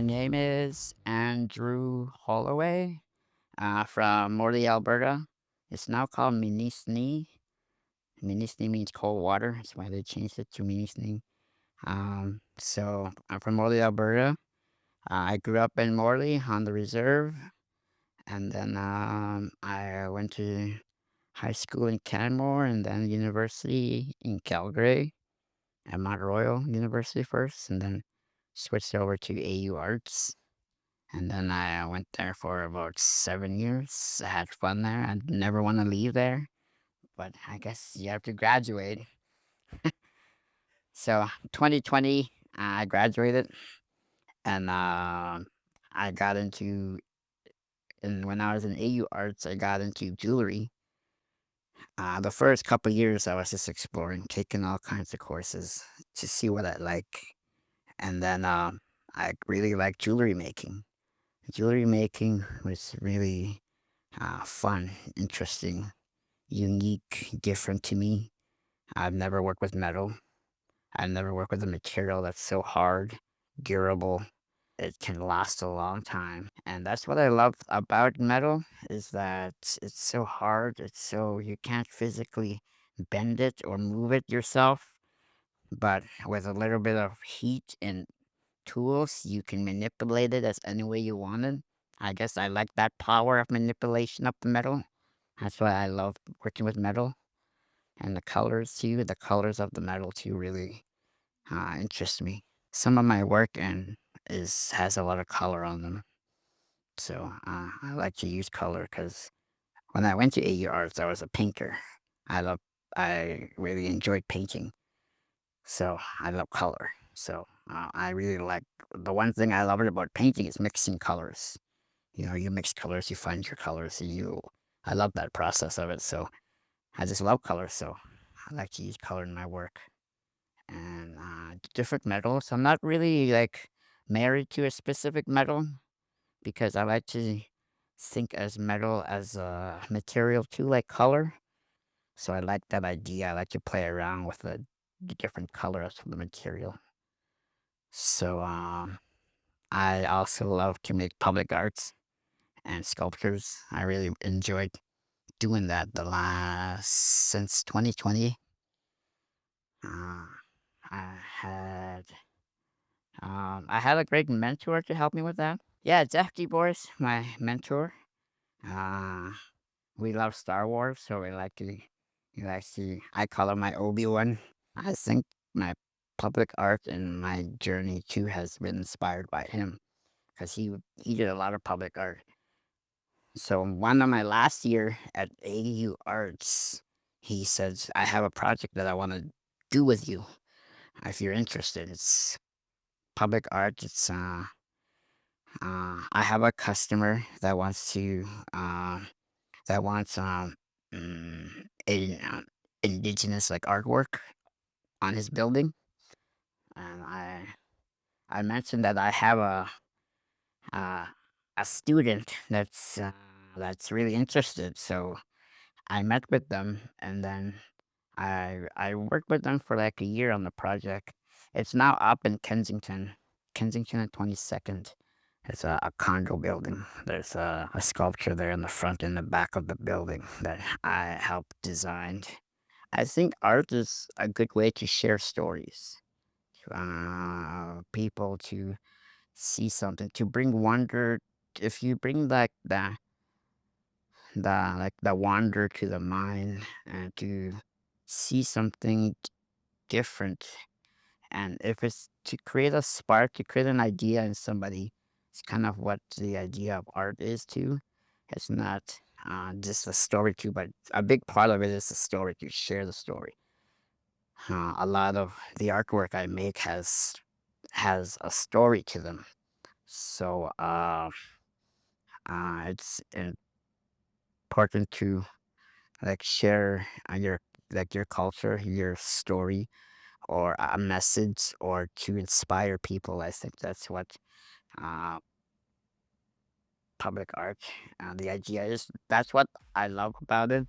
My name is Andrew Holloway from Morley, Alberta. It's now called Minisni. Minisni means cold water. That's why they changed it to Minisni. So I'm from Morley, Alberta. I grew up in Morley on the reserve, and then I went to high school in Canmore and then university in Calgary at Mount Royal University first, and then switched over to AU Arts. And then I went there for about 7 years. I had fun there. I never want to leave there, but I guess you have to graduate. So 2020, I graduated, and I got into and when I was in AU Arts, I got into jewelry. The first couple years, I was just exploring, taking all kinds of courses to see what I like, and then I really like jewelry making. Jewelry making was really fun, interesting, unique, different to me. I've never worked with metal. I've never worked with a material that's so hard, durable. It can last a long time. And that's what I love about metal is that it's so hard. It's so you can't physically bend it or move it yourself. But with a little bit of heat and tools, you can manipulate it as any way you want it. I guess I like that power of manipulation of the metal. That's why I love working with metal and the colors too. The colors of the metal too really interest me. Some of my work and is has a lot of color on them, so I like to use color because when I went to AU Arts, I was a painter. I love, I really enjoyed painting, so I love color. So I really like the one thing I love about painting is mixing colors. You mix colors, you find your colors, and I love that process of it. So I just love color, so I like to use color in my work and different metals. I'm not really like married to a specific metal because I like to think as metal as a material too, like color. So I like that idea. I like to play around with the different colors of the material. So I also love to make public arts and sculptures. I really enjoyed doing that the last since 2020. Uh, I had I had a great mentor to help me with that. Yeah, Jeff Boris, my mentor. Uh, we love Star Wars, so we like to. I call him my Obi-Wan. I think my public art and my journey too has been inspired by him because he did a lot of public art. So one of my last year at AU Arts, he says, I have a project that I want to do with you if you're interested. It's public art. I have a customer that wants to that wants indigenous like artwork on his building, and I mentioned that I have uh, a student that's really interested. So I met with them, and then I worked with them for like a year on the project. It's now up in Kensington and 22nd. It's a condo building. There's a sculpture there in the front and the back of the building that I helped design. I think art is a good way to share stories, to people to see something, to bring wonder. If you bring like the wonder to the mind and to see something different, and if it's to create a spark, to create an idea in somebody, it's kind of what the idea of art is too. It's not just a story too, but a big part of it is the story, to share the story. A lot of the artwork I make has a story to them, so it's important to like share your culture, your story, or a message, or to inspire people. I think that's what uh, public art. The idea is that's what I love about it.